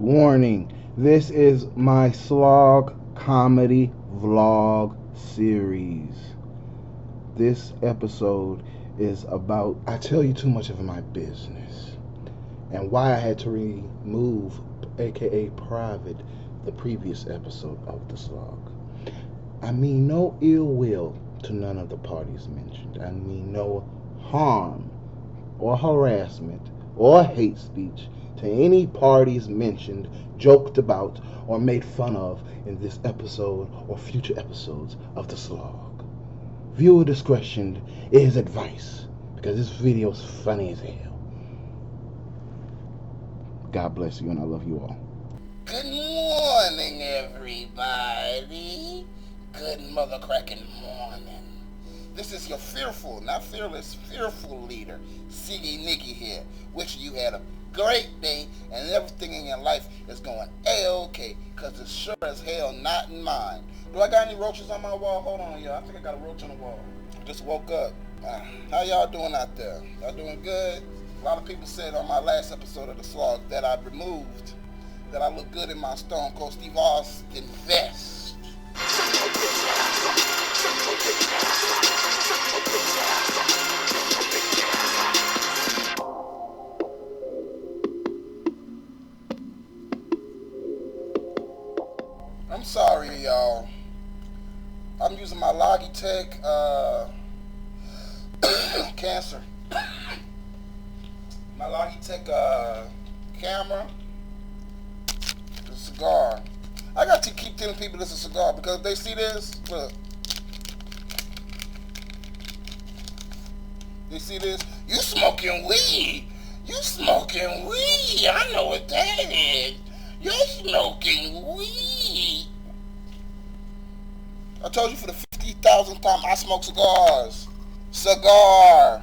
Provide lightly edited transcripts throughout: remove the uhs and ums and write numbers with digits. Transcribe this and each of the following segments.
Warning, this is my Slog comedy vlog series. This episode is about I tell you too much of my business and why I had to remove, aka private, the previous episode of the Slog. I mean no ill will to none of the parties mentioned. I mean no harm or harassment or hate speech to any parties mentioned, joked about, or made fun of in this episode or future episodes of the Slog. Viewer discretion is advice, because this video's funny as hell. God bless you, and I love you all. Good morning, everybody. Good mother-cracking morning. This is your fearful, not fearless, fearful leader, Siggy Nicky here. Wishing you had a great day and everything in your life is going A-OK, because it's sure as hell not in mine. Do I got any roaches on my wall? Hold on, y'all. I think I got a roach on the wall. I just woke up. How y'all doing out there? Y'all doing good? A lot of people said on my last episode of the Slog that I removed, that I look good in my Stone Cold Steve Austin vest. I'm sorry, y'all. I'm using my Logitech cancer. My Logitech camera. The cigar. I got to keep telling people this is a cigar because if they see this, look. They see this? You smoking weed. You smoking weed. I know what that is. You're smoking weed. I told you for the 50,000th time I smoke cigars. Cigar.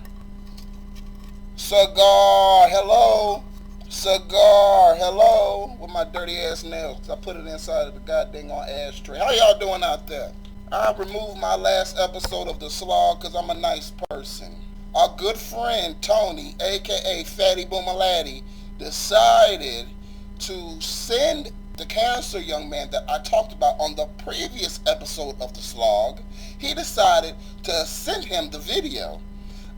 Cigar. Hello. Cigar. Hello. With my dirty ass nails. I put it inside of the goddamn ashtray. How y'all doing out there? I removed my last episode of the Slog because I'm a nice person. Our good friend Tony, aka Fatty Boomalady, decided to send the cancer young man that I talked about on the previous episode of the Slog. He decided to send him the video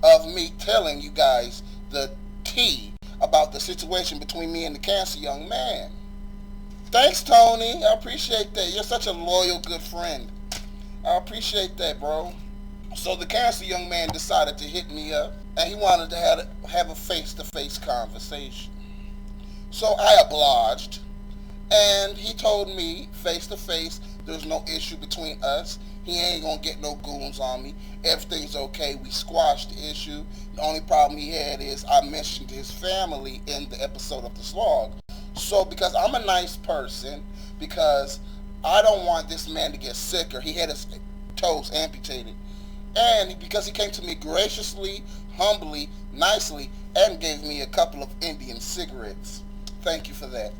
of me telling you guys the tea about the situation between me and the cancer young man. Thanks, Tony. I appreciate that. You're such a loyal, good friend. I appreciate that, bro. So the cancer young man decided to hit me up, and he wanted to have a face-to-face conversation. So I obliged, and he told me face-to-face there's no issue between us. He ain't gonna get no goons on me. Everything's okay. We squashed the issue. The only problem he had is I mentioned his family in the episode of the Slog. So because I'm a nice person, because I don't want this man to get sicker, he had his toes amputated. And because he came to me graciously, humbly, nicely, and gave me a couple of Indian cigarettes. Thank you for that.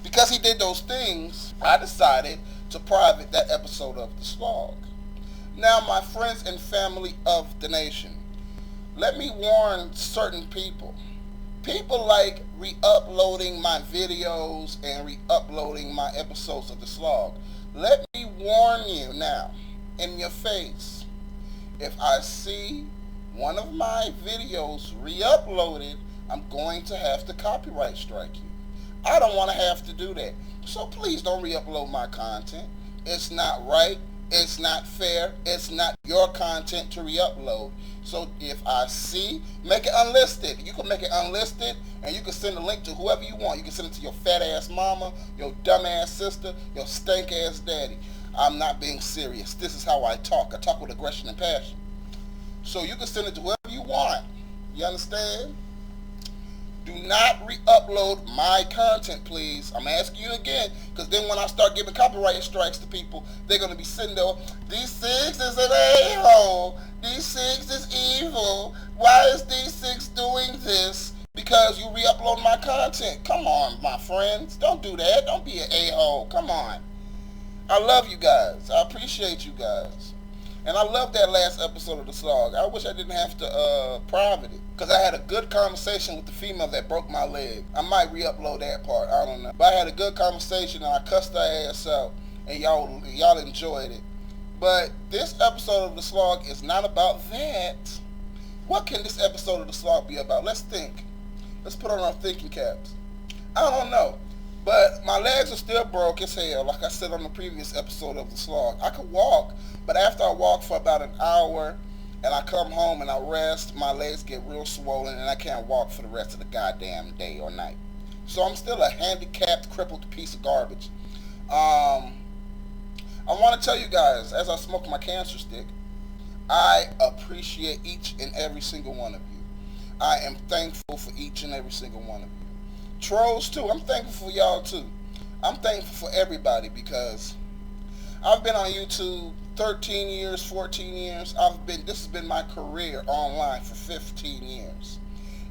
Because he did those things, I decided to private that episode of the Slog. Now, my friends and family of the nation, let me warn certain people. People like re-uploading my videos and re-uploading my episodes of the Slog. Let me warn you now, in your face. If I see one of my videos re-uploaded, I'm going to have to copyright strike you. I don't want to have to do that. So please don't re-upload my content. It's not right. It's not fair. It's not your content to re-upload. So if I see, make it unlisted. You can make it unlisted, and you can send a link to whoever you want. You can send it to your fat ass mama, your dumb ass sister, your stank ass daddy. I'm not being serious. This is how I talk. I talk with aggression and passion. So you can send it to whoever you want. You understand? Do not re-upload my content, please. I'm asking you again, because then when I start giving copyright strikes to people, they're going to be sitting there, D6 is an a-hole. D6 is evil. Why is D6 doing this? Because you re-upload my content. Come on, my friends. Don't do that. Don't be an a-hole. Come on. I love you guys. I appreciate you guys. And I love that last episode of the Slog. I wish I didn't have to private it, because I had a good conversation with the female that broke my leg. I might re-upload that part. I don't know. But I had a good conversation and I cussed her ass out, and y'all enjoyed it. But this episode of the Slog is not about that. What can this episode of the Slog be about? Let's think. Let's put on our thinking caps. I don't know. But my legs are still broke as hell, like I said on the previous episode of the Slog. I could walk, but after I walk for about an hour and I come home and I rest, my legs get real swollen and I can't walk for the rest of the goddamn day or night. So I'm still a handicapped, crippled piece of garbage. I want to tell you guys, as I smoke my cancer stick, I appreciate each and every single one of you. I am thankful for each and every single one of you. Trolls too, I'm thankful for y'all too. I'm thankful for everybody, because I've been on YouTube 13 years, 14 years. This has been my career online for 15 years.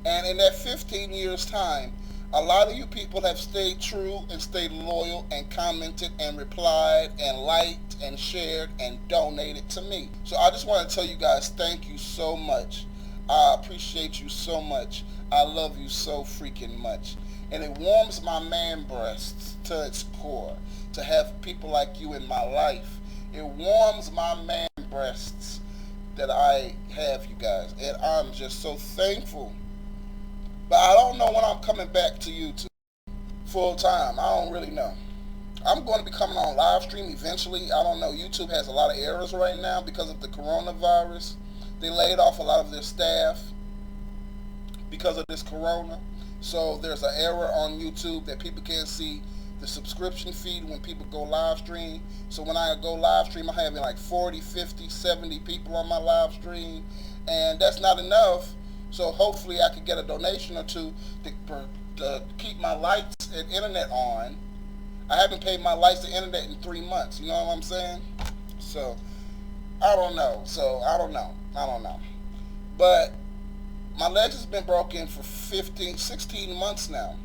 And in that 15 years time, a lot of you people have stayed true and stayed loyal and commented and replied and liked and shared and donated to me. So I just want to tell you guys, thank you so much. I appreciate you so much. I love you so freaking much. And it warms my man breasts to its core to have people like you in my life. It warms my man breasts that I have you guys. And I'm just so thankful. But I don't know when I'm coming back to YouTube full time. I don't really know. I'm going to be coming on live stream eventually. I don't know. YouTube has a lot of errors right now because of the coronavirus. They laid off a lot of their staff because of this corona. So there's an error on YouTube that people can't see the subscription feed when people go live stream. So when I go live stream, I'm having like 40, 50, 70 people on my live stream. And that's not enough. So hopefully I could get a donation or two to keep my lights and internet on. I haven't paid my lights and internet in 3 months. You know what I'm saying? So I don't know. I don't know. But my legs has been broken for 15, 16 months now.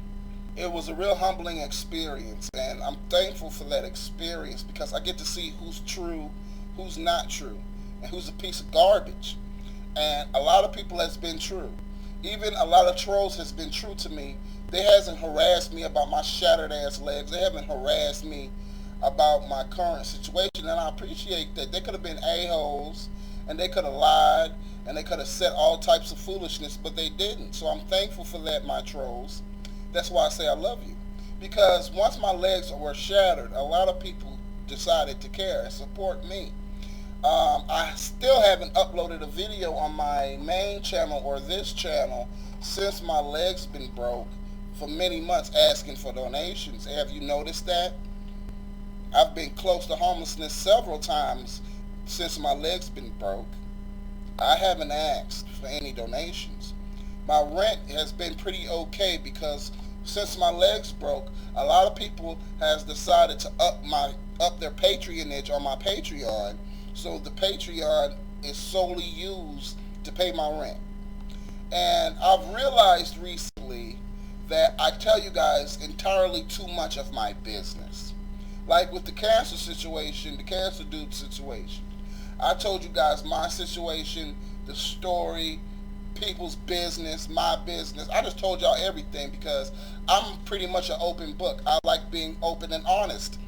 It was a real humbling experience, and I'm thankful for that experience because I get to see who's true, who's not true, and who's a piece of garbage. And a lot of people has been true. Even a lot of trolls has been true to me. They hasn't harassed me about my shattered ass legs. They haven't harassed me about my current situation, and I appreciate that. They could have been a-holes, and they could have lied, and they could have said all types of foolishness, but they didn't. So I'm thankful for that, my trolls. That's why I say I love you. Because once my legs were shattered, a lot of people decided to care and support me. I still haven't uploaded a video on my main channel or this channel since my legs been broke for many months asking for donations. Have you noticed that? I've been close to homelessness several times since my legs been broke. I haven't asked for any donations. My rent has been pretty okay because since my legs broke, a lot of people has decided to up their patronage on my Patreon. So the Patreon is solely used to pay my rent. And I've realized recently that I tell you guys entirely too much of my business. Like with the cancer situation, the cancer dude situation. I told you guys my situation, the story, people's business, my business. I just told y'all everything because I'm pretty much an open book. I like being open and honest.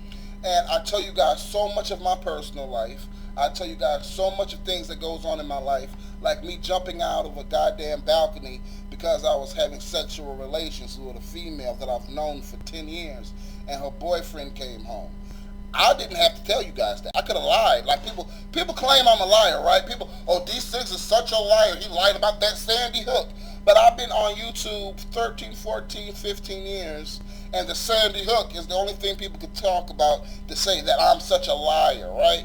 And I tell you guys so much of my personal life. I tell you guys so much of things that goes on in my life, like me jumping out of a goddamn balcony because I was having sexual relations with a female that I've known for 10 years, and her boyfriend came home. I didn't have to tell you guys that. I could have lied. Like people claim I'm a liar, right? People, oh, D6 is such a liar. He lied about that Sandy Hook. But I've been on YouTube 13, 14, 15 years, and the Sandy Hook is the only thing people could talk about to say that I'm such a liar, right?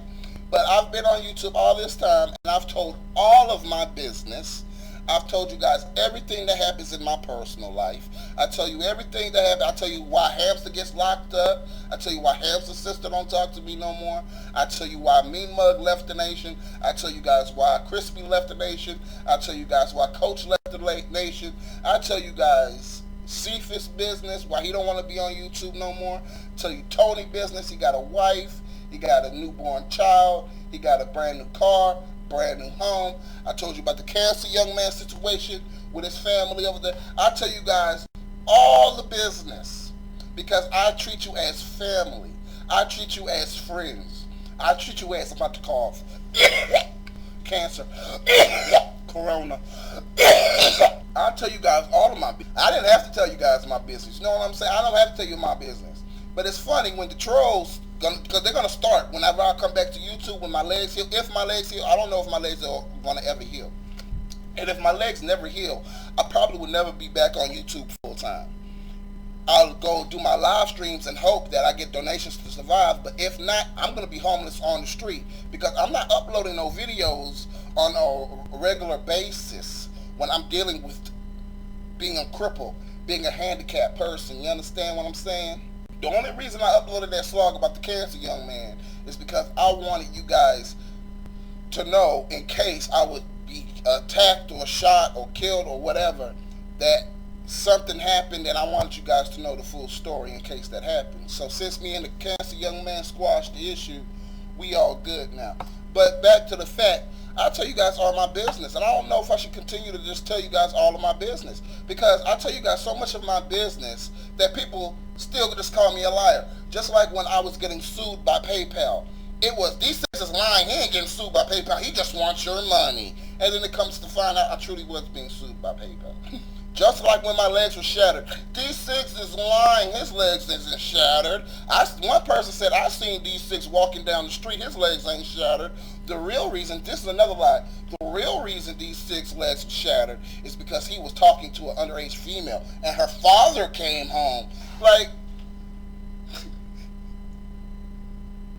But I've been on YouTube all this time, and I've told all of my business. I've told you guys everything that happens in my personal life. I tell you everything that happens. I tell you why Hamster gets locked up. I tell you why Hamster's sister don't talk to me no more. I tell you why Mean Mug left the nation. I tell you guys why Crispy left the nation. I tell you guys why Coach left the nation. I tell you guys Cephas business, why he don't want to be on YouTube no more. I tell you Tony business, he got a wife. He got a newborn child. He got a brand new car, brand new home. I told you about the cancer young man situation with his family over there. I tell you guys all the business because I treat you as family. I treat you as friends. I treat you as, I'm about to cough, cancer, corona. I'll tell you guys all of my business. I didn't have to tell you guys my business. You know what I'm saying? I don't have to tell you my business. But it's funny when the trolls, because they're going to start whenever I come back to YouTube when my legs heal. If my legs heal, I don't know if my legs are going to ever heal. And if my legs never heal, I probably will never be back on YouTube full time. I'll go do my live streams and hope that I get donations to survive. But if not, I'm going to be homeless on the street because I'm not uploading no videos on a regular basis when I'm dealing with being a cripple, being a handicapped person. You understand what I'm saying? The only reason I uploaded that slog about the cancer young man is because I wanted you guys to know, in case I would be attacked or shot or killed or whatever, that something happened, and I wanted you guys to know the full story in case that happened. So since me and the cancer young man squashed the issue, we all good now. But back to the fact, I'll tell you guys all my business, and I don't know if I should continue to just tell you guys all of my business, because I tell you guys so much of my business that people still just call me a liar. Just like when I was getting sued by PayPal. It was, D6 is lying, he ain't getting sued by PayPal, he just wants your money. And then it comes to find out I truly was being sued by PayPal. Just like when my legs were shattered. D6 is lying, his legs isn't shattered. One person said, I seen D6 walking down the street, his legs ain't shattered. The real reason, this is another lie, the real reason D6 legs were shattered is because he was talking to an underage female and her father came home. Like,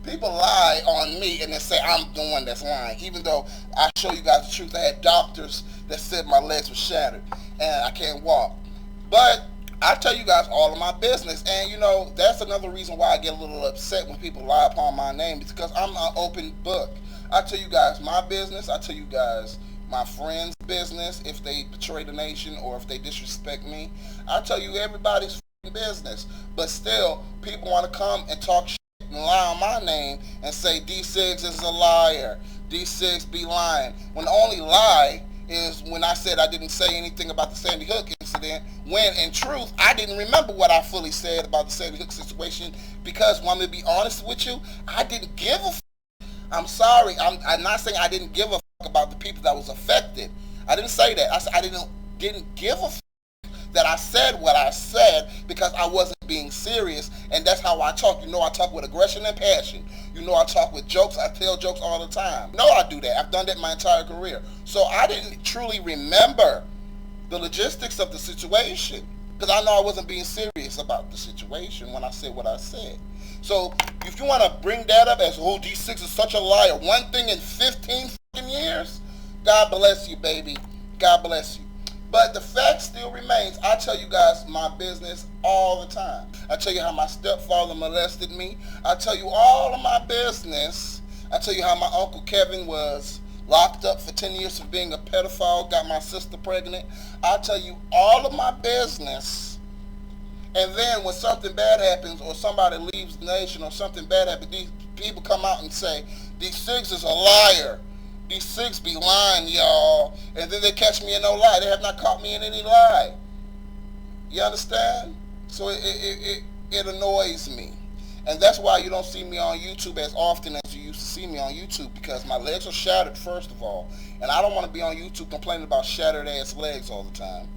people lie on me and then say I'm the one that's lying, even though I show you guys the truth. I had doctors that said my legs were shattered and I can't walk. But I tell you guys all of my business, and you know, that's another reason why I get a little upset when people lie upon my name, is because I'm an open book. I tell you guys my business, I tell you guys my friends' business if they betray the nation or if they disrespect me. I tell you everybody's business, but still people want to come and talk shit and lie on my name and say D6 is a liar, D6 be lying, when the only lie is when I said I didn't say anything about the Sandy Hook incident, when in truth I didn't remember what I fully said about the Sandy Hook situation, because when I'm going to be honest with you, I didn't give a I'm sorry, I'm not saying I didn't give a about the people that was affected. I didn't say that. I said I didn't give a that I said what I said because I wasn't being serious, and that's how I talk. You know, I talk with aggression and passion. You know, I talk with jokes. I tell jokes all the time. No, I do that. I've done that my entire career. So I didn't truly remember the logistics of the situation because I know I wasn't being serious about the situation when I said what I said. So if you want to bring that up as, oh, D6 is such a liar, one thing in 15 fucking years, God bless you, baby. God bless you. But the fact still remains, I tell you guys my business all the time. I tell you how my stepfather molested me. I tell you all of my business. I tell you how my Uncle Kevin was locked up for 10 years for being a pedophile, got my sister pregnant. I tell you all of my business. And then when something bad happens or somebody leaves the nation or something bad happens, these people come out and say, D6 is a liar. D6 be lying, y'all. And then they catch me in no lie. They have not caught me in any lie. You understand? So it annoys me. And that's why you don't see me on YouTube as often as you used to see me on YouTube, because my legs are shattered, first of all. And I don't want to be on YouTube complaining about shattered ass legs all the time.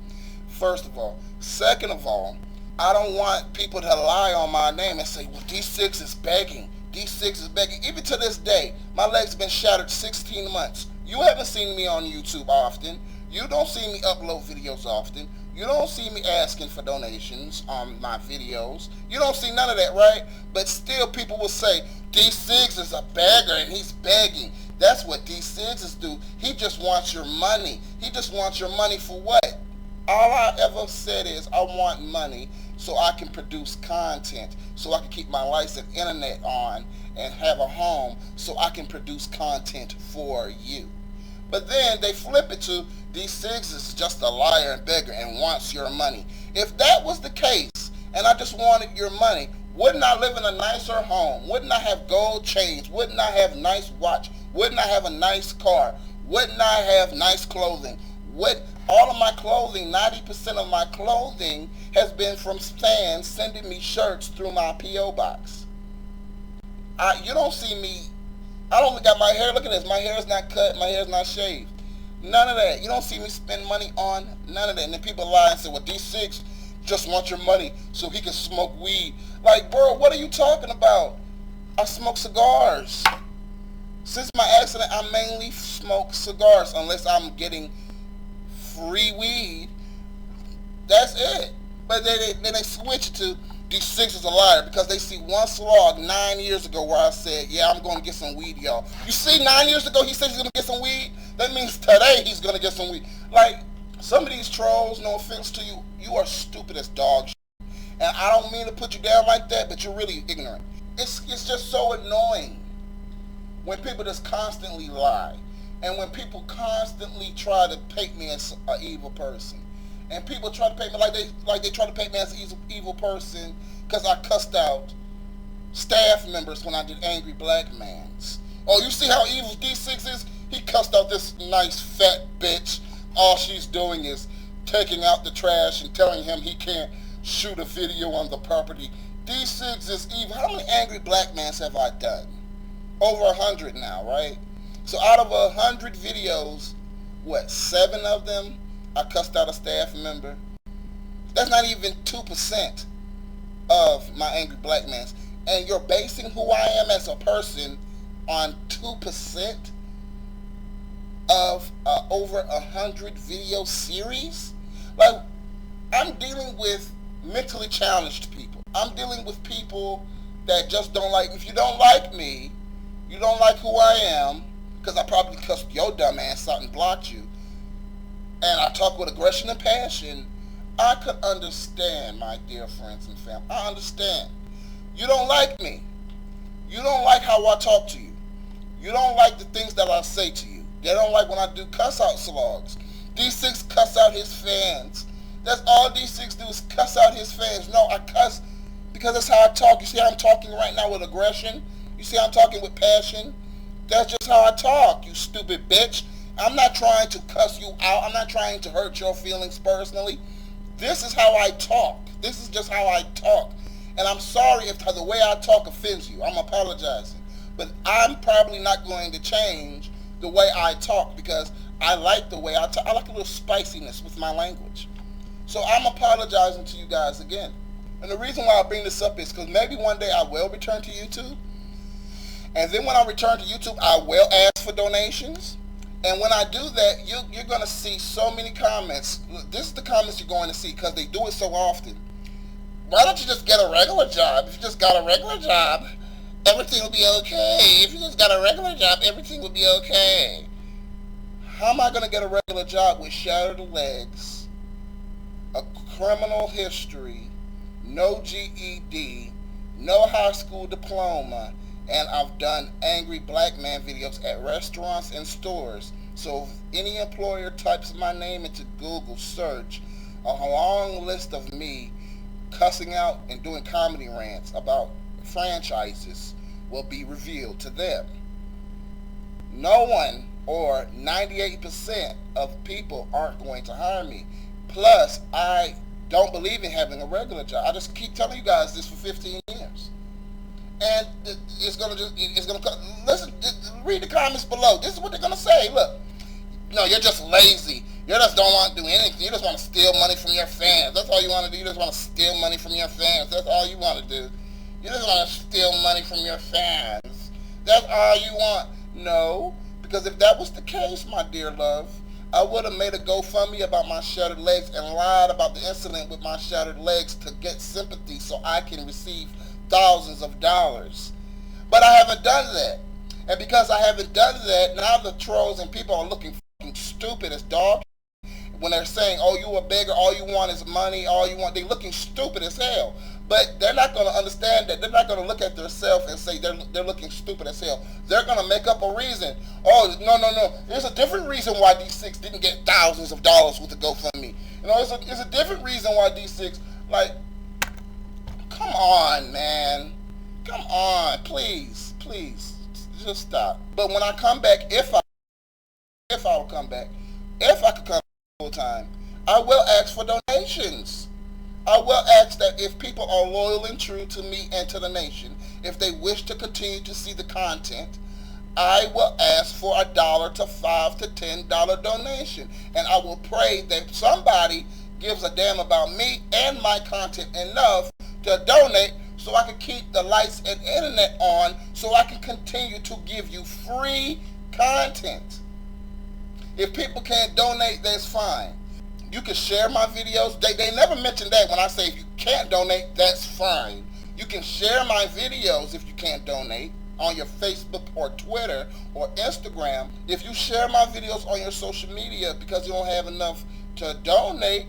First of all. Second of all, I don't want people to lie on my name and say, well, D6 is begging. D6 is begging. Even to this day, my legs have been shattered 16 months. You haven't seen me on YouTube often. You don't see me upload videos often. You don't see me asking for donations on my videos. You don't see none of that, right? But still people will say, D6 is a beggar and he's begging. That's what D6s do. He just wants your money. He just wants your money for what? All I ever said is I want money so I can produce content, so I can keep my lights and internet on and have a home so I can produce content for you. But then they flip it to D6 is just a liar and beggar and wants your money. If that was the case and I just wanted your money, wouldn't I live in a nicer home? Wouldn't I have gold chains? Wouldn't I have nice watch? Wouldn't I have a nice car? Wouldn't I have nice clothing? What all of my clothing, 90% of my clothing has been from fans sending me shirts through my P.O. box. You don't see me. I don't got my hair. Look at this. My hair is not cut. My hair is not shaved. None of that. You don't see me spend money on none of that. And then people lie and say, well, D6 just wants your money so he can smoke weed. Like, bro, what are you talking about? I smoke cigars. Since my accident, I mainly smoke cigars unless I'm getting free weed. That's it. But then they switch to D6 is a liar because they see one slog 9 years ago where I said, yeah, I'm going to get some weed, y'all. You see, 9 years ago he said he's going to get some weed? That means today he's going to get some weed. Like, some of these trolls, no offense to you, you are stupid as dog shit. And I don't mean to put you down like that, but you're really ignorant. It's just so annoying when people just constantly lie. And when people constantly try to paint me as an evil person. And people try to paint me like they try to paint me as an evil person because I cussed out staff members when I did Angry Black Mans. Oh, you see how evil D6 is? He cussed out this nice fat bitch. All she's doing is taking out the trash and telling him he can't shoot a video on the property. D6 is evil. How many Angry Black Mans have I done? Over 100 now, right? So out of 100 videos, what, 7 of them I cussed out a staff member? That's not even 2% of my Angry Black Mans. And you're basing who I am as a person on 2% of over 100 video series? Like, I'm dealing with mentally challenged people. I'm dealing with people that just don't like, if you don't like me, you don't like who I am, because I probably cussed your dumb ass out and blocked you, and I talk with aggression and passion, I could understand, my dear friends and family. I understand. You don't like me. You don't like how I talk to you. You don't like the things that I say to you. They don't like when I do cuss out slogs. D6 cuss out his fans. That's all D6 do is cuss out his fans. No, I cuss because that's how I talk. You see how I'm talking right now with aggression? You see how I'm talking with passion? That's just how I talk, you stupid bitch. I'm not trying to cuss you out. I'm not trying to hurt your feelings personally. This is how I talk. This is just how I talk. And I'm sorry if the way I talk offends you. I'm apologizing. But I'm probably not going to change the way I talk because I like the way I talk. I like a little spiciness with my language. So I'm apologizing to you guys again. And the reason why I bring this up is because maybe one day I will return to YouTube. And then when I return to YouTube, I will ask for donations. And when I do that, you're going to see so many comments. This is the comments you're going to see because they do it so often. Why don't you just get a regular job? If you just got a regular job, everything will be okay. If you just got a regular job, everything will be okay. How am I going to get a regular job with shattered legs, a criminal history, no GED, no high school diploma, and I've done Angry Black Man videos at restaurants and stores. So if any employer types my name into Google search, a long list of me cussing out and doing comedy rants about franchises will be revealed to them. No one, or 98% of people, aren't going to hire me. Plus, I don't believe in having a regular job. I just keep telling you guys this for 15 years. And it's gonna listen, read the comments below. This is what they're gonna say. Look, no, you're just lazy. You just don't want to do anything. You just want to steal money from your fans. That's all you want to do. You just want to steal money from your fans. That's all you want to do. You just want to steal money from your fans. That's all you want. No, because if that was the case, my dear love, I would have made a GoFundMe about my shattered legs and lied about the incident with my shattered legs to get sympathy so I can receive thousands of dollars. But I haven't done that. And because I haven't done that, now the trolls and people are looking fucking stupid as dog when they're saying, oh, you a beggar, all you want is money, they're looking stupid as hell. But they're not going to understand that. They're not going to look at themselves and say they're looking stupid as hell. They're going to make up a reason. Oh, no. There's a different reason why D6 didn't get thousands of dollars with the GoFundMe. You know, it's a different reason why D6, like, come on, man. Come on, please. Just stop. But when I come back, if I'll come back, if I could come full time, I will ask for donations. I will ask that if people are loyal and true to me and to the nation, if they wish to continue to see the content, I will ask for $1 to $5 to $10 donation. And I will pray that somebody gives a damn about me and my content enough to donate so I can keep the lights and internet on, so I can continue to give you free content. If people can't donate, that's fine. You can share my videos. They never mention that when I say if you can't donate, that's fine. You can share my videos if you can't donate on your Facebook or Twitter or Instagram. If you share my videos on your social media because you don't have enough to donate,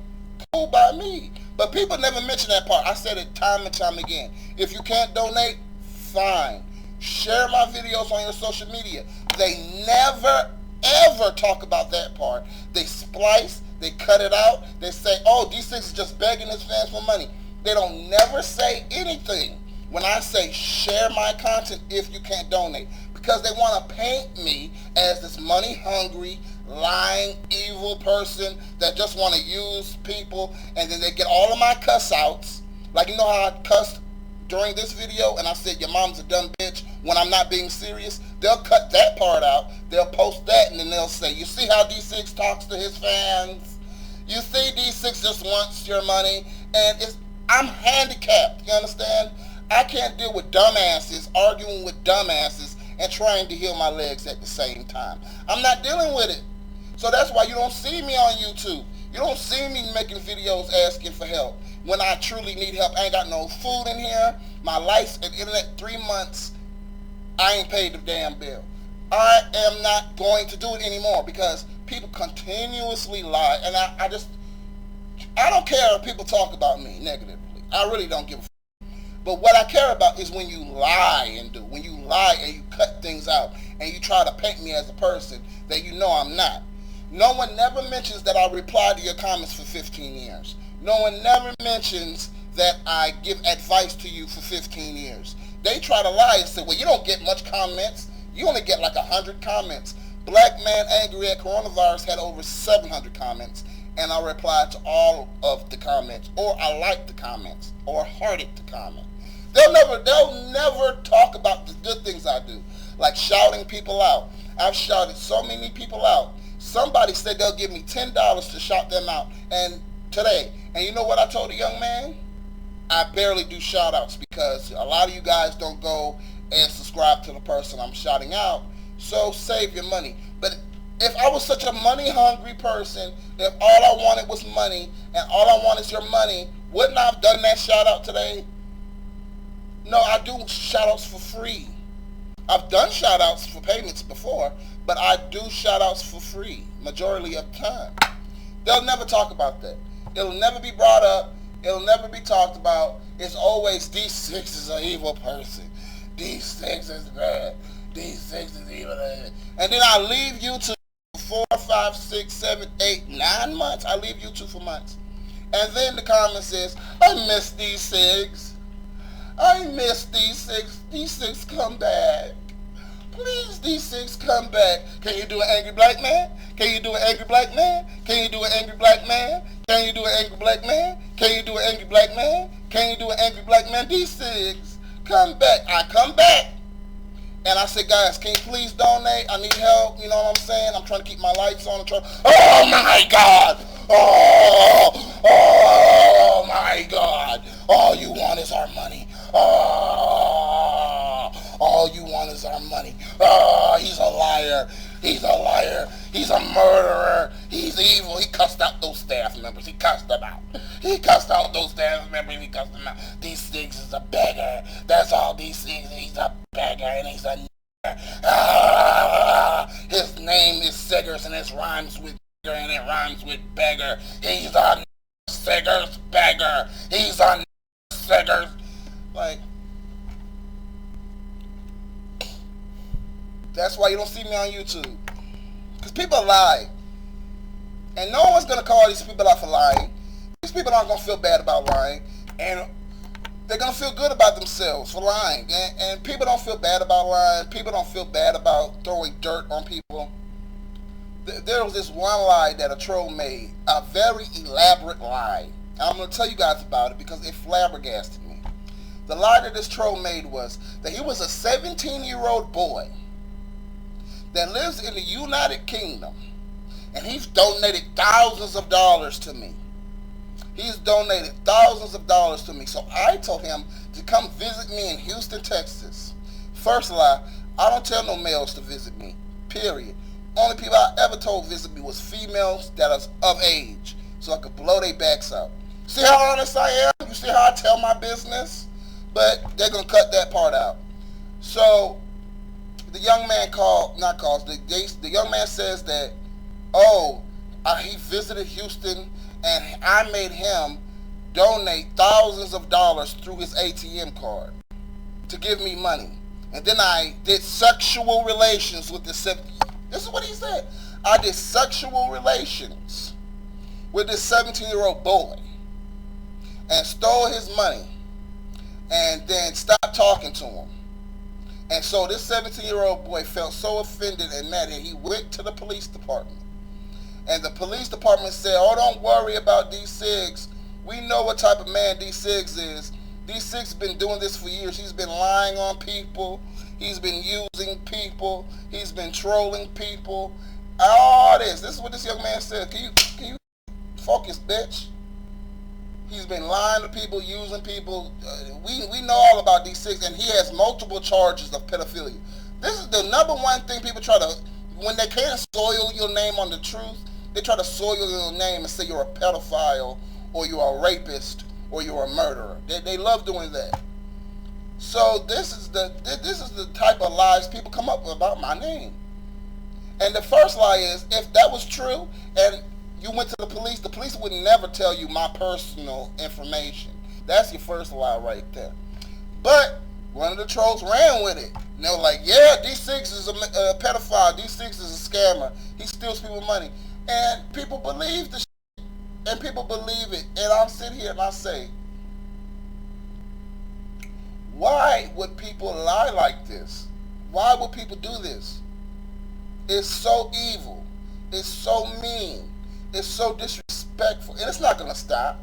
cool by me. But people never mention that part. I said it time and time again. If you can't donate, fine. Share my videos on your social media. They never ever talk about that part. They splice, they cut it out, they say, oh, D6 is just begging his fans for money. They don't never say anything when I say share my content if you can't donate, because they want to paint me as this money hungry, lying, evil person that just want to use people, and then they get all of my cuss outs. Like, you know how I cussed during this video and I said your mom's a dumb bitch when I'm not being serious? They'll cut that part out, they'll post that, and then they'll say, you see how D6 talks to his fans? You see, D6 just wants your money, and I'm handicapped, you understand? I can't deal with dumbasses arguing with dumbasses and trying to heal my legs at the same time. I'm not dealing with it. So that's why you don't see me on YouTube. You don't see me making videos asking for help when I truly need help. I ain't got no food in here. My lights and internet, 3 months, I ain't paid the damn bill. I am not going to do it anymore because people continuously lie, and I don't care if people talk about me negatively. I really don't give a f. But what I care about is when you lie when you lie and you cut things out and you try to paint me as a person that you know I'm not. No one never mentions that I replied to your comments for 15 years. No one never mentions that I give advice to you for 15 years. They try to lie and say, well, you don't get much comments. You only get like 100 comments. Black man angry at coronavirus had over 700 comments, and I replied to all of the comments, or I liked the comments, or hearted the comment. They'll never talk about the good things I do, like shouting people out. I've shouted so many people out. Somebody said they'll give me $10 to shout them out, and today, and you know what I told the young man? I barely do shout outs because a lot of you guys don't go and subscribe to the person I'm shouting out, so save your money. But if I was such a money hungry person, if all I wanted was money and all I want is your money, wouldn't I have done that shout out today? No, I do shout outs for free. I've done shout outs for payments before, but I do shout outs for free majority of the time. They'll never talk about that. It'll never be brought up. It'll never be talked about. It's always D6 is an evil person. D6 is bad. D6 is evil. And then I leave YouTube for 4, 5, 6, 7, 8, 9 months. I leave YouTube for months. And then the comment says, I miss D6. I miss D6. D6, come back. Please, D6, come back. Can you do an angry black man? Can you do an angry black man? Can you do an angry black man? Can you do an angry black man? Can you do an angry black man? Can you do an angry black man? D6, come back. I come back. And I said, guys, can you please donate? I need help. You know what I'm saying? I'm trying to keep my lights on. Oh, my God. Oh, my God. All you want is our money. All you want is our money. He's a liar. He's a liar. He's a murderer. He's evil. He cussed out those staff members. He cussed them out. He cussed out those staff members. He cussed them out. D6 is a beggar. That's all D6 is. He's a beggar and he's a his name is SIGGERS and it rhymes with beggar and it rhymes with beggar. He's a SIGGERS beggar. He's a SIGGERS. Like, that's why you don't see me on YouTube. Because people lie. And no one's going to call these people out for lying. These people aren't going to feel bad about lying. And they're going to feel good about themselves for lying. And people don't feel bad about lying. People don't feel bad about throwing dirt on people. There was this one lie that a troll made, a very elaborate lie. And I'm going to tell you guys about it because it flabbergasted me. The lie that this troll made was that he was a 17-year-old boy that lives in the United Kingdom, and he's donated thousands of dollars to me. He's donated thousands of dollars to me. So I told him to come visit me in Houston, Texas. First lie, I don't tell no males to visit me, period. Only people I ever told visit me was females that are of age, so I could blow their backs out. See how honest I am? You see how I tell my business? But they're going to cut that part out. So the young man the young man says that, he visited Houston and I made him donate thousands of dollars through his ATM card to give me money. And then I did sexual relations with this is what he said. I did sexual relations with this 17-year-old boy and stole his money and then stopped talking to him. And so this 17-year-old boy felt so offended and mad that he went to the police department. And the police department said, don't worry about D-Cigs. We know what type of man D-Cigs is. D-Cigs been doing this for years. He's been lying on people. He's been using people. He's been trolling people. All this. This is what this young man said. Can you focus, bitch? He's been lying to people, using people. We know all about D6, and he has multiple charges of pedophilia. This is the number one thing people try to, when they can't soil your name on the truth, they try to soil your name and say you're a pedophile, or you're a rapist, or you're a murderer. They love doing that. So this is the type of lies people come up with about my name. And the first lie is, if that was true, and you went to the police would never tell you my personal information. That's your first lie right there. But one of the trolls ran with it. And they were like, yeah, D6 is a pedophile. D6 is a scammer. He steals people's money. And people believe the shit. And people believe it. And I'm sitting here and I say, why would people lie like this? Why would people do this? It's so evil. It's so mean. It's so disrespectful. And it's not going to stop.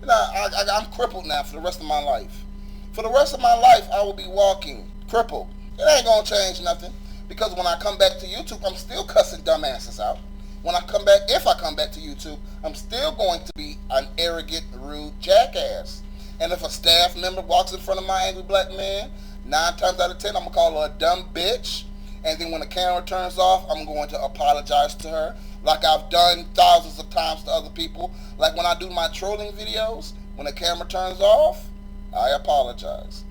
You know, I'm crippled now for the rest of my life. For the rest of my life, I will be walking crippled. It ain't going to change nothing. Because when I come back to YouTube, I'm still cussing dumbasses out. If I come back to YouTube, I'm still going to be an arrogant, rude jackass. And if a staff member walks in front of my angry black man, 9 times out of 10, I'm going to call her a dumb bitch. And then when the camera turns off, I'm going to apologize to her, like I've done thousands of times to other people. Like when I do my trolling videos, when the camera turns off, I apologize.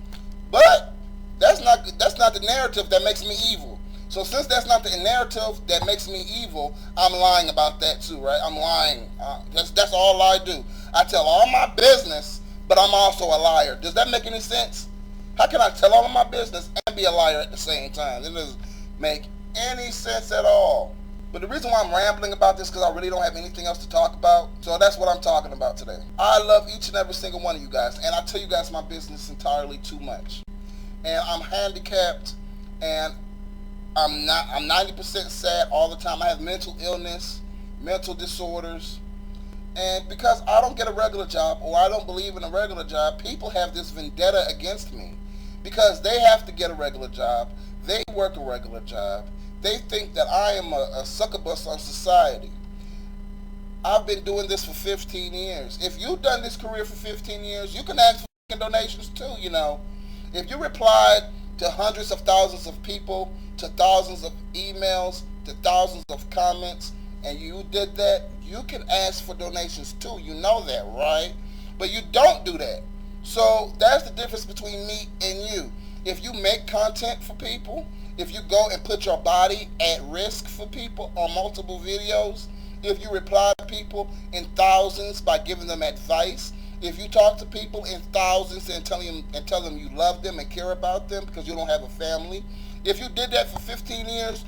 But that's not the narrative that makes me evil. So since that's not the narrative that makes me evil, I'm lying about that too, right? I'm lying. That's all I do. I tell all my business, but I'm also a liar. Does that make any sense? How can I tell all of my business and be a liar at the same time? It doesn't make any sense at all. But the reason why I'm rambling about this is because I really don't have anything else to talk about. So that's what I'm talking about today. I love each and every single one of you guys. And I tell you guys my business entirely too much. And I'm handicapped. And I'm 90% sad all the time. I have mental illness, mental disorders. And because I don't get a regular job, or I don't believe in a regular job, people have this vendetta against me. Because they have to get a regular job. They work a regular job. They think that I am a succubus on society. I've been doing this for 15 years. If you've done this career for 15 years, you can ask for donations too, you know. If you replied to hundreds of thousands of people, to thousands of emails, to thousands of comments, and you did that, you can ask for donations too. You know that, right? But you don't do that. So that's the difference between me and you. If you make content for people, if you go and put your body at risk for people on multiple videos, if you reply to people in thousands by giving them advice, if you talk to people in thousands and tell them you love them and care about them because you don't have a family, if you did that for 15 years,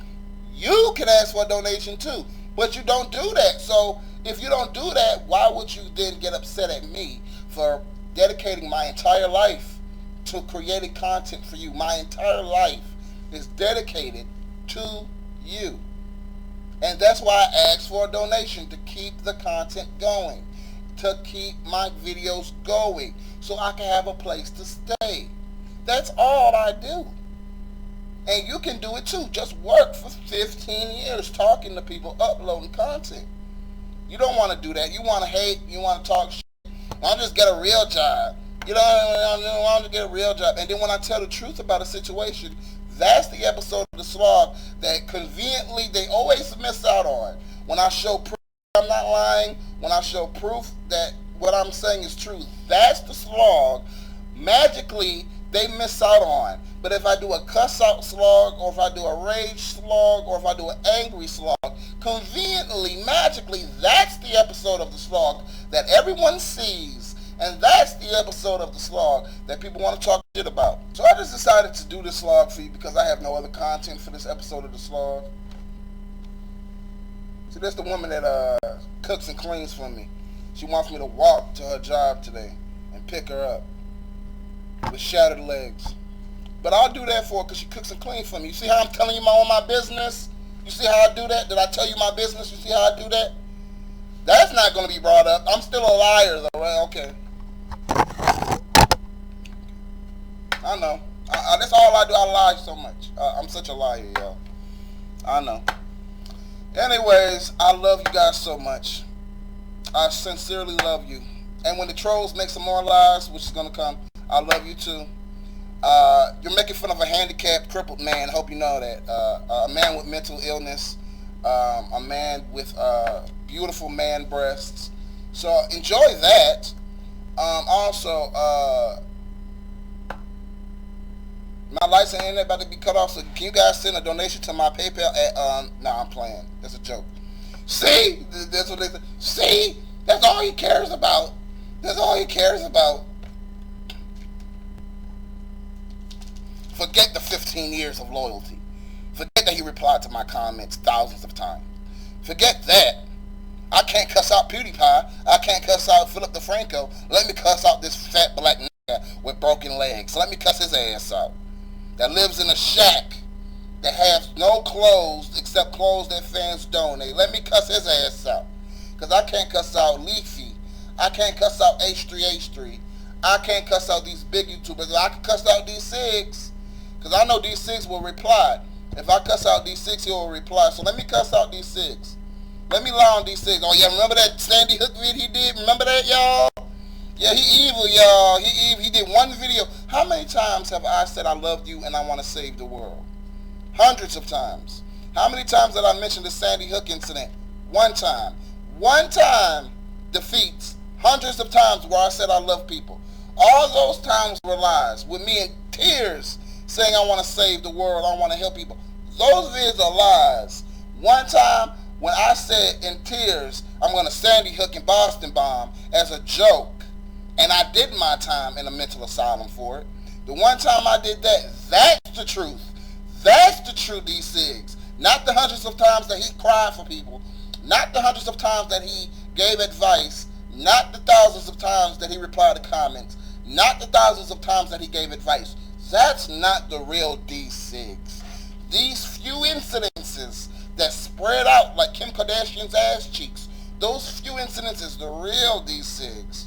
you can ask for a donation too. But you don't do that. So if you don't do that, why would you then get upset at me for dedicating my entire life to creating content for you. My entire life is dedicated to you. And that's why I asked for a donation to keep the content going, to keep my videos going, so I can have a place to stay. That's all I do. And you can do it too. Just work for 15 years talking to people, uploading content. You don't want to do that. You want to hate. You want to talk shit. I'll just get a real job. You know, I want to get a real job. And then when I tell the truth about a situation, that's the episode of the Slog that conveniently they always miss out on. When I show proof I'm not lying, when I show proof that what I'm saying is true, that's the Slog. Magically, they miss out on. But if I do a cuss out slog, or if I do a rage slog, or if I do an angry slog, conveniently, magically, that's the episode of the Slog that everyone sees. And that's the episode of the Slog that people want to talk shit about. So I just decided to do this Slog for you because I have no other content for this episode of the Slog. See, that's the woman that cooks and cleans for me. She wants me to walk to her job today and pick her up with shattered legs. But I'll do that for her because she cooks and cleans for me. You see how I'm telling you all my business? You see how I do that? Did I tell you my business? You see how I do that? That's not going to be brought up. I'm still a liar, though, right? Okay. I know. That's all I do. I lie so much. I'm such a liar, y'all. I know. Anyways, I love you guys so much. I sincerely love you. And when the trolls make some more lies, which is going to come, I love you too. You're making fun of a handicapped, crippled man. I hope you know that. A man with mental illness. A man with beautiful man breasts. So enjoy that. Also, my lights and internet about to be cut off, so can you guys send a donation to my PayPal at, nah, I'm playing. That's a joke. See? That's what they say. See? That's all he cares about. That's all he cares about. Forget the 15 years of loyalty. Forget that he replied to my comments thousands of times. Forget that. I can't cuss out PewDiePie. I can't cuss out Philip DeFranco. Let me cuss out this fat black nigga with broken legs. Let me cuss his ass out. That lives in a shack that has no clothes except clothes that fans donate. Let me cuss his ass out. Because I can't cuss out Leafy. I can't cuss out H3H3. I can't cuss out these big YouTubers. I can cuss out D6. Because I know D6 will reply. If I cuss out D6, he will reply. So let me cuss out D6. Let me lie on D6. Oh, yeah, remember that Sandy Hook video he did? Remember that, y'all? Yeah, he evil, y'all. He evil. He did one video. How many times have I said I love you and I want to save the world? Hundreds of times. How many times did I mention the Sandy Hook incident? One time. One time defeats hundreds of times where I said I love people. All those times were lies. With me in tears saying I want to save the world, I want to help people. Those videos are lies. One time when I said in tears, I'm going to Sandy Hook and Boston bomb as a joke, and I did my time in a mental asylum for it. The one time I did that, that's the truth. That's the true D6. Not the hundreds of times that he cried for people. Not the hundreds of times that he gave advice. Not the thousands of times that he replied to comments. Not the thousands of times that he gave advice. That's not the real D6. These few incidences that spread out like Kim Kardashian's ass cheeks, those few incidences, the real D6.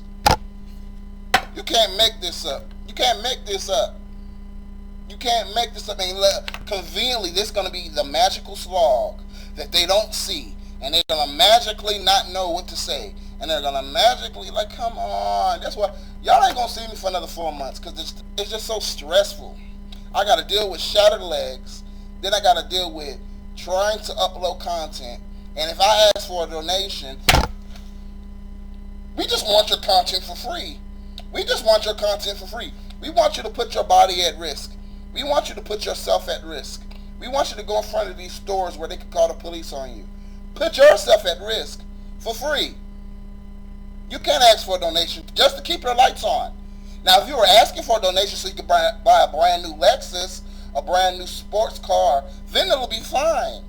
You can't make this up. You can't make this up. You can't make this up. I mean, conveniently, this is going to be the magical Slog that they don't see. And they're going to magically not know what to say. And they're going to magically, like, come on. That's why y'all ain't going to see me for another 4 months because it's just so stressful. I got to deal with shattered legs. Then I got to deal with trying to upload content. And if I ask for a donation, we just want your content for free. We just want your content for free. We want you to put your body at risk. We want you to put yourself at risk. We want you to go in front of these stores where they can call the police on you. Put yourself at risk for free. You can't ask for a donation just to keep your lights on. Now, if you were asking for a donation so you could buy a brand new Lexus, a brand new sports car, then it'll be fine.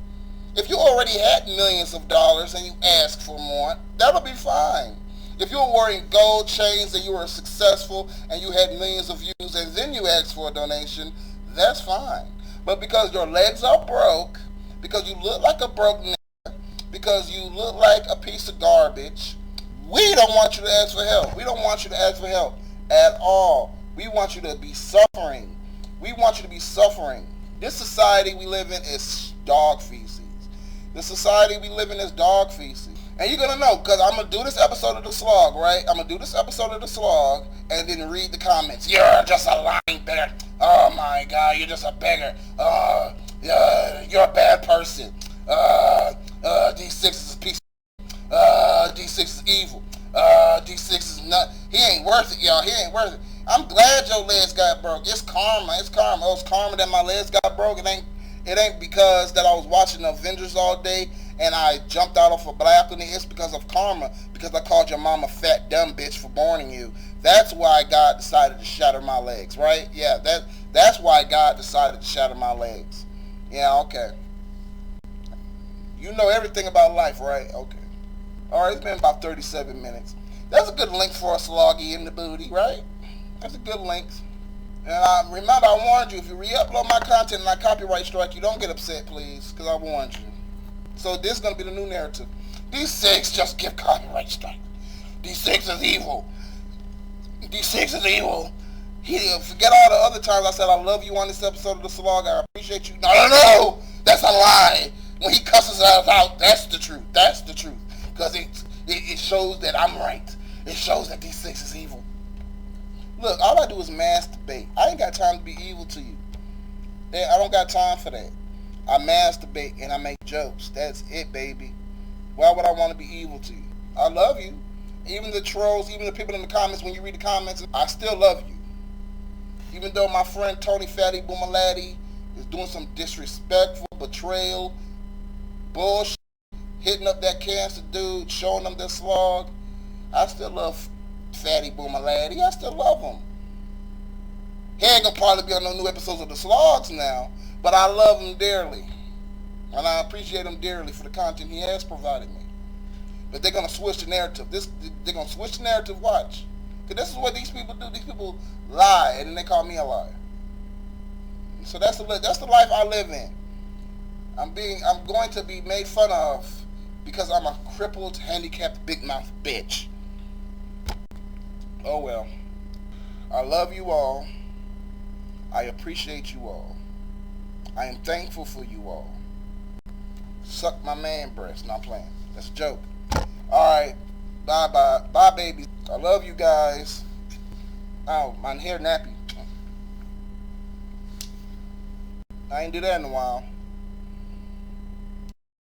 If you already had millions of dollars and you ask for more, that'll be fine. If you were wearing gold chains and you were successful and you had millions of views and then you asked for a donation, that's fine. But because your legs are broke, because you look like a broke nigga, because you look like a piece of garbage, we don't want you to ask for help. We don't want you to ask for help at all. We want you to be suffering. We want you to be suffering. This society we live in is dog feces. The society we live in is dog feces. And you're going to know, because I'm going to do this episode of The Slog, right? I'm going to do this episode of The Slog and then read the comments. You're just a lying beggar. Oh, my God, you're just a beggar. You're a bad person. D6 is a piece of D6 is evil. D6 is not. He ain't worth it, y'all. He ain't worth it. I'm glad your legs got broke. It's karma. It's karma. It was karma that my legs got broke. It ain't because that I was watching Avengers all day and I jumped out off a balcony. It's because of karma. Because I called your mama fat dumb bitch for borning you. That's why God decided to shatter my legs, right? Yeah, that's why God decided to shatter my legs. Yeah, okay. You know everything about life, right? Okay. Alright, it's been about 37 minutes. That's a good length for a sloggy in the booty, right? That's a good length. And remember, I warned you, if you re-upload my content and I copyright strike you, don't get upset, please, because I warned you. So this is going to be the new narrative. D6 just give copyright strike. D6 is evil. D6 is evil. Forget all the other times I said I love you on this episode of The Slog. I appreciate you. No. That's a lie. When he cusses us out, that's the truth. That's the truth. Because it shows that I'm right. It shows that D6 is evil. Look, all I do is masturbate. I ain't got time to be evil to you. I don't got time for that. I masturbate and I make jokes. That's it, baby. Why would I want to be evil to you? I love you. Even the trolls, even the people in the comments, when you read the comments, I still love you. Even though my friend Tony Fatty Boomalady is doing some disrespectful betrayal, bullshit, hitting up that cancer dude, showing them their slog, I still love Fatty Boomalady. I still love him. He ain't gonna probably be on no new episodes of The Slogs now, but I love him dearly. And I appreciate him dearly for the content he has provided me. But they're gonna switch the narrative. They're gonna switch the narrative, watch. Because this is what these people do. These people lie, and then they call me a liar. So that's the life I live in. I'm going to be made fun of because I'm a crippled, handicapped, big mouth bitch. Oh well. I love you all. I appreciate you all. I am thankful for you all. Suck my man breast. No, I'm playing. That's a joke. Alright. Bye-bye. Bye, babies. I love you guys. Oh, my hair nappy. I ain't do that in a while.